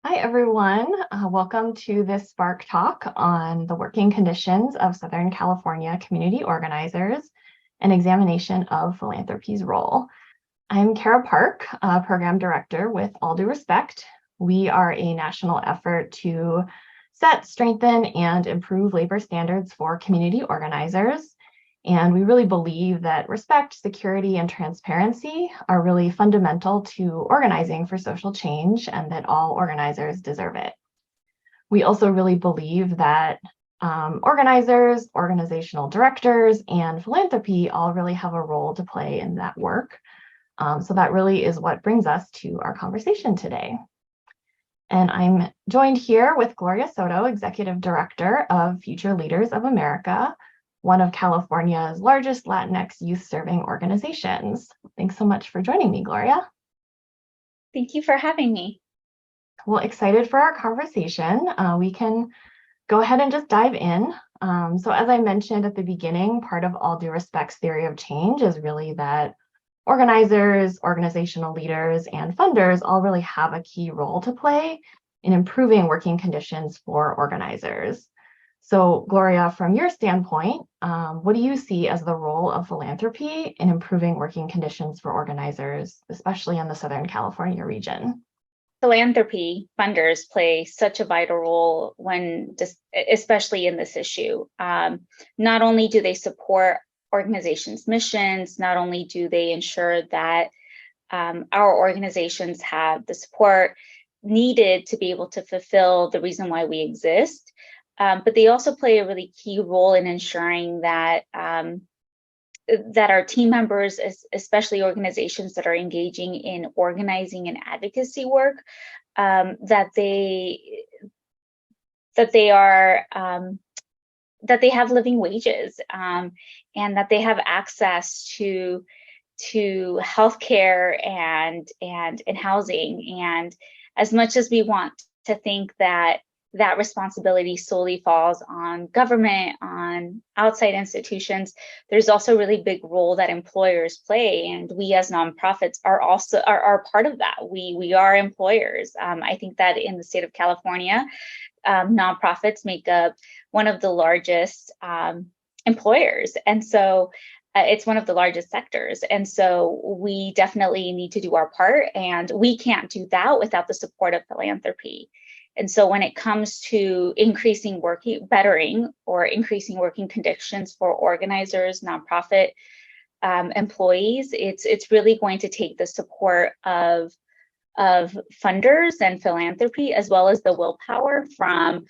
Hi, everyone. Welcome to this Spark Talk on the working conditions of Southern California community organizers, an examination of philanthropy's role. I'm Kara Park, Program Director with All Due Respect. We are a national effort to set, strengthen, and improve labor standards for community organizers. And we really believe that respect, security, and transparency are really fundamental to organizing for social change and that all organizers deserve it. We also really believe that organizers, organizational directors, and philanthropy all really have a role to play in that work. So that really is what brings us to our conversation today. And I'm joined here with Gloria Soto, Executive Director of Future Leaders of America, one of California's largest Latinx youth-serving organizations. Thanks so much for joining me, Gloria. Thank you for having me. Well, excited for our conversation. We can go ahead and just dive in. So as I mentioned at the beginning, part of All Due Respect's theory of change is really that organizers, organizational leaders, and funders all really have a key role to play in improving working conditions for organizers. So Gloria, from your standpoint, what do you see as the role of philanthropy in improving working conditions for organizers, especially in the Southern California region? Philanthropy funders play such a vital role especially in this issue. Not only do they support organizations' missions, not only do they ensure that our organizations have the support needed to be able to fulfill the reason why we exist, but they also play a really key role in ensuring that that our team members, especially organizations that are engaging in organizing and advocacy work, that they have living wages, and that they have access to healthcare and housing. And as much as we want to think that responsibility solely falls on government, on outside institutions, there's also a really big role that employers play, and we as nonprofits are also part of that. We are employers. I think that in the state of California, nonprofits make up one of the largest employers, and so it's one of the largest sectors. And so we definitely need to do our part, and we can't do that without the support of philanthropy. And so when it comes to bettering or increasing working conditions for organizers, nonprofit employees, it's really going to take the support of funders and philanthropy, as well as the willpower from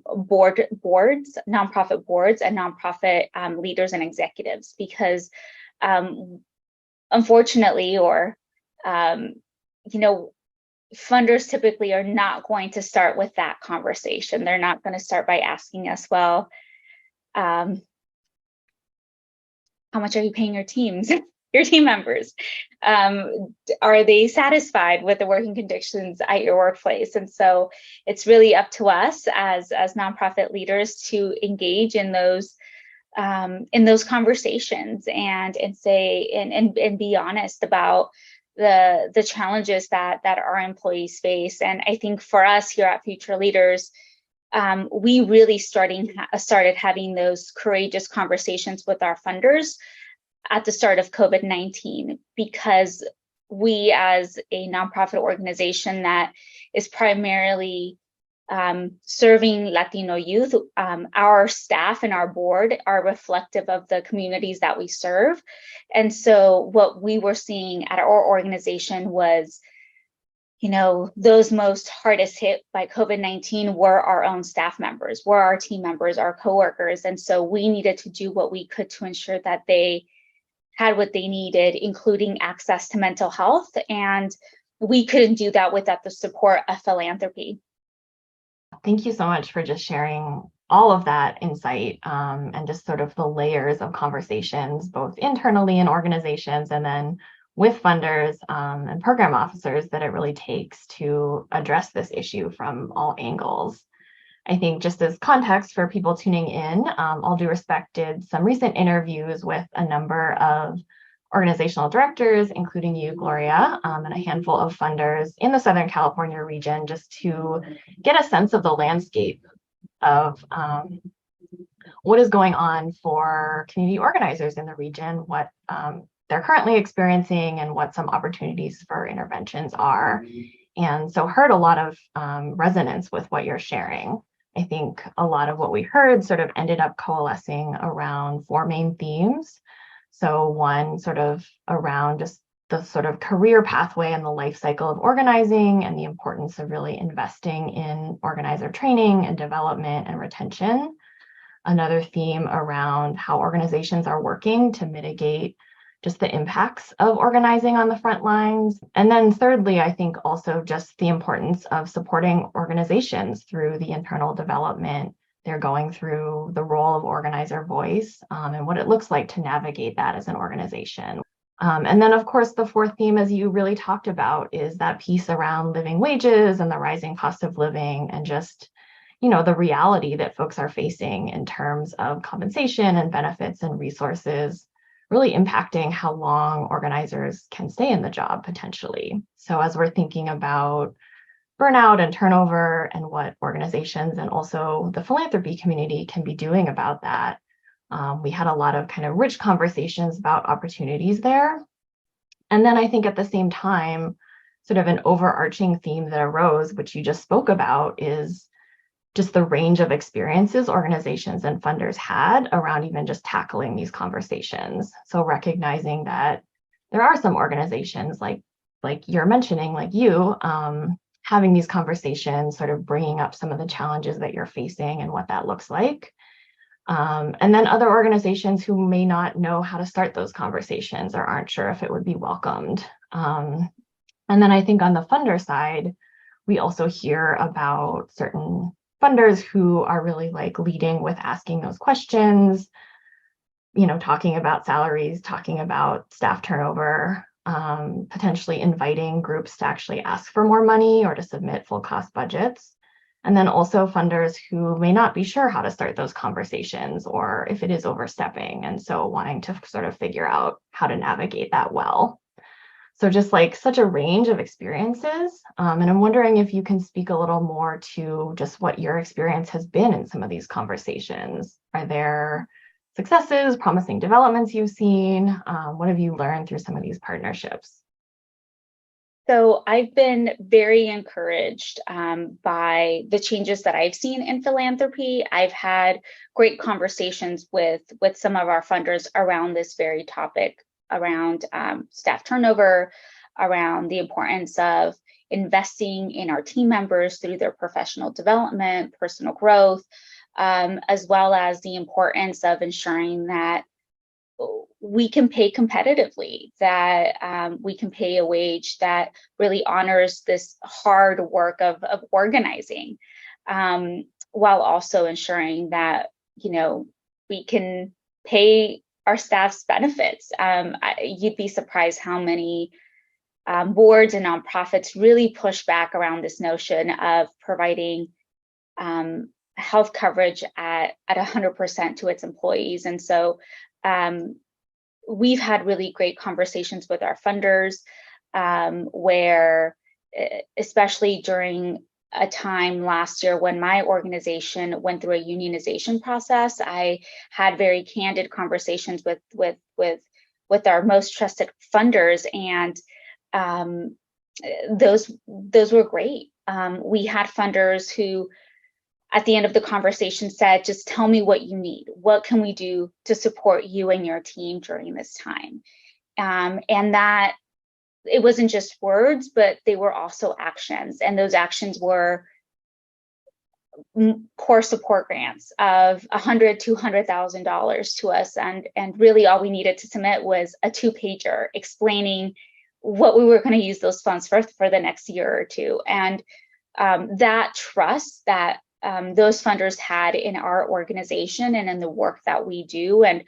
boards, nonprofit boards, and nonprofit leaders and executives. Because unfortunately, funders typically are not going to start with that conversation. They're not going to start by asking us, well, how much are you paying your team members? Are they satisfied with the working conditions at your workplace? And so it's really up to us as nonprofit leaders to engage in those conversations and say and be honest about the challenges that our employees face. And I think for us here at Future Leaders, we really started having those courageous conversations with our funders at the start of COVID-19, because we, as a nonprofit organization that is primarily serving Latino youth, our staff and our board are reflective of the communities that we serve. And so what we were seeing at our organization was, those most hardest hit by COVID-19 were our own staff members, were our team members, our coworkers. And so we needed to do what we could to ensure that they had what they needed, including access to mental health. And we couldn't do that without the support of philanthropy. Thank you so much for just sharing all of that insight, and just sort of the layers of conversations, both internally in organizations and then with funders and program officers, that it really takes to address this issue from all angles. I think just as context for people tuning in, All Due Respect did some recent interviews with a number of organizational directors, including you, Gloria, and a handful of funders in the Southern California region, just to get a sense of the landscape of what is going on for community organizers in the region, what they're currently experiencing, and what some opportunities for interventions are. And so heard a lot of resonance with what you're sharing. I think a lot of what we heard sort of ended up coalescing around four main themes. So one sort of around just the sort of career pathway and the life cycle of organizing and the importance of really investing in organizer training and development and retention. Another theme around how organizations are working to mitigate just the impacts of organizing on the front lines. And then thirdly, I think also just the importance of supporting organizations through the internal development they're going through, the role of organizer voice, and what it looks like to navigate that as an organization. And then, of course, the fourth theme, as you really talked about, is that piece around living wages and the rising cost of living and just, the reality that folks are facing in terms of compensation and benefits and resources, really impacting how long organizers can stay in the job potentially. So as we're thinking about burnout and turnover and what organizations and also the philanthropy community can be doing about that, we had a lot of kind of rich conversations about opportunities there. And then I think at the same time, sort of an overarching theme that arose, which you just spoke about, is just the range of experiences organizations and funders had around even just tackling these conversations. So recognizing that there are some organizations like you're mentioning, like you, having these conversations, sort of bringing up some of the challenges that you're facing and what that looks like. And then other organizations who may not know how to start those conversations or aren't sure if it would be welcomed. And then I think on the funder side, we also hear about certain funders who are really like leading with asking those questions, talking about salaries, talking about staff turnover, potentially inviting groups to actually ask for more money or to submit full cost budgets. And then also funders who may not be sure how to start those conversations or if it is overstepping. And so wanting to sort of figure out how to navigate that well. So just like such a range of experiences. And I'm wondering if you can speak a little more to just what your experience has been in some of these conversations. Are there successes, promising developments you've seen? What have you learned through some of these partnerships? So I've been very encouraged by the changes that I've seen in philanthropy. I've had great conversations with some of our funders around this very topic, around staff turnover, around the importance of investing in our team members through their professional development, personal growth, as well as the importance of ensuring that we can pay competitively, that we can pay a wage that really honors this hard work of organizing, while also ensuring that, we can pay our staff's benefits. You'd be surprised how many boards and nonprofits really push back around this notion of providing health coverage at 100% to its employees. And so we've had really great conversations with our funders, where, especially during a time last year when my organization went through a unionization process, I had very candid conversations with our most trusted funders, and those were great. We had funders who, at the end of the conversation, said, just tell me what you need. What can we do to support you and your team during this time? And that it wasn't just words, but they were also actions. And those actions were core support grants of $100,000 to $200,000 to us. And really all we needed to submit was a 2-pager explaining what we were going to use those funds for the next year or two. And that trust that those funders had in our organization and in the work that we do, and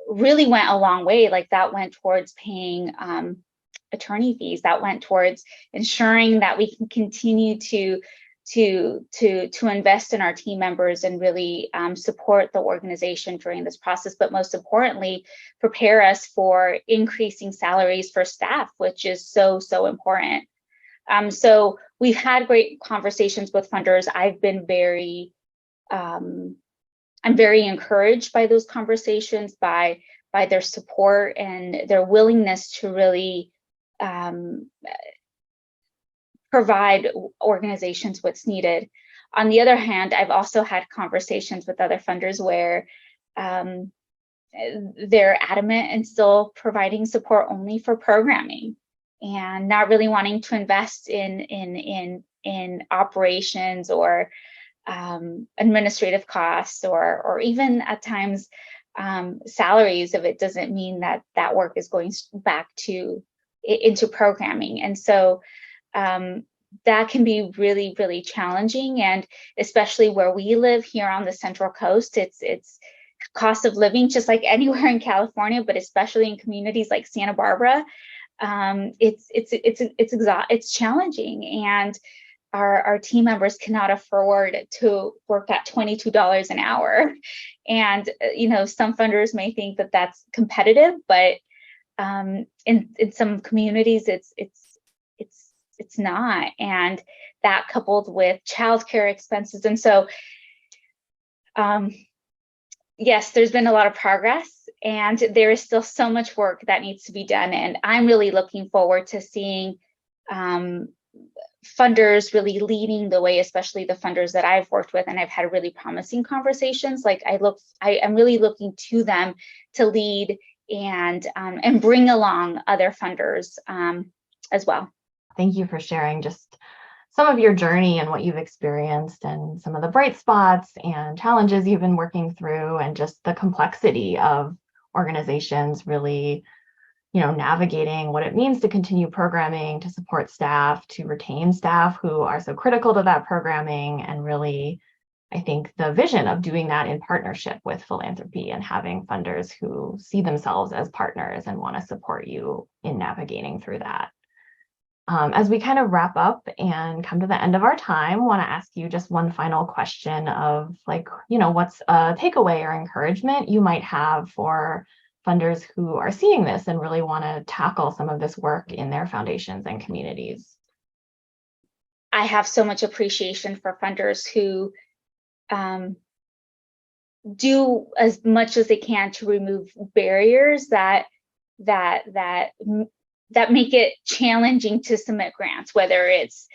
really went a long way. Like that went towards paying attorney fees, that went towards ensuring that we can continue to to invest in our team members and really support the organization during this process, but most importantly, prepare us for increasing salaries for staff, which is so important. So we've had great conversations with funders. I'm very encouraged by those conversations, by their support and their willingness to really provide organizations what's needed. On the other hand, I've also had conversations with other funders where they're adamant and still providing support only for programming and not really wanting to invest in operations or administrative costs or even at times salaries if it doesn't mean that work is going back into programming. And so that can be really challenging, and especially where we live here on the Central Coast, it's cost of living just like anywhere in California, but especially in communities like Santa Barbara, it's challenging, and our team members cannot afford to work at $22 an hour. And some funders may think that that's competitive, but in some communities it's not, and that coupled with childcare expenses. And so yes, there's been a lot of progress, and there is still so much work that needs to be done. And I'm really looking forward to seeing funders really leading the way, especially the funders that I've worked with and I've had really promising conversations. Like I'm really looking to them to lead and bring along other funders as well. Thank you for sharing just some of your journey and what you've experienced and some of the bright spots and challenges you've been working through, and just the complexity of organizations really, navigating what it means to continue programming, to support staff, to retain staff who are so critical to that programming. And really, I think the vision of doing that in partnership with philanthropy and having funders who see themselves as partners and want to support you in navigating through that. As we kind of wrap up and come to the end of our time, I want to ask you just one final question of what's a takeaway or encouragement you might have for funders who are seeing this and really want to tackle some of this work in their foundations and communities? I have so much appreciation for funders who do as much as they can to remove barriers that make it challenging to submit grants, whether it's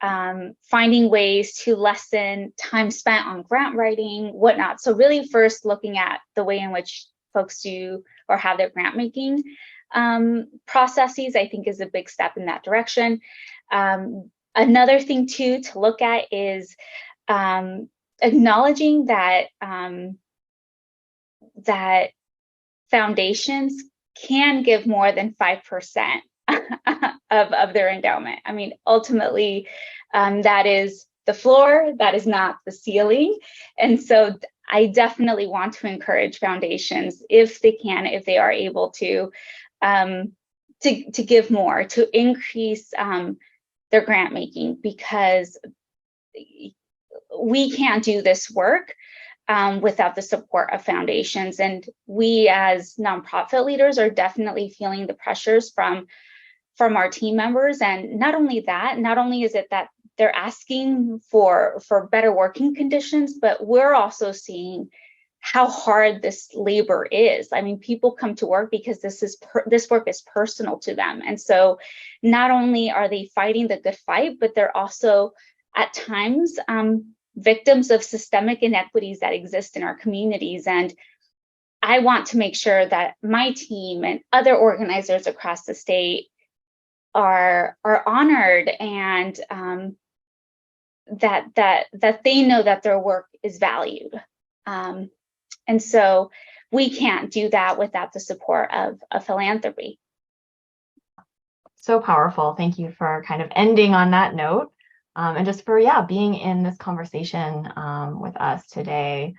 finding ways to lessen time spent on grant writing, whatnot. So really first looking at the way in which folks do or have their grant making processes, I think is a big step in that direction. Another thing too to look at is acknowledging that that foundations can give more than 5% of their endowment. I mean, ultimately, that is the floor, that is not the ceiling. And so I definitely want to encourage foundations, if they can, if they are able to give more, to increase their grant making, because we can't do this work without the support of foundations. And we as nonprofit leaders are definitely feeling the pressures from our team members. And not only is it that they're asking for better working conditions, but we're also seeing how hard this labor is. I mean, people come to work because this work is personal to them. And so not only are they fighting the good fight, but they're also at times victims of systemic inequities that exist in our communities. And I want to make sure that my team and other organizers across the state are honored, and that they know that their work is valued. And so we can't do that without the support of philanthropy. So powerful. Thank you for kind of ending on that note. And just for, being in this conversation with us today.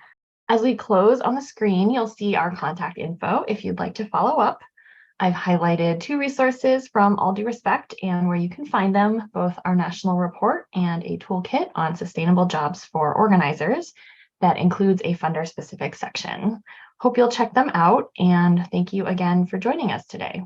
As we close, on the screen, you'll see our contact info if you'd like to follow up. I've highlighted 2 resources from All Due Respect and where you can find them, both our national report and a toolkit on sustainable jobs for organizers that includes a funder-specific section. Hope you'll check them out, and thank you again for joining us today.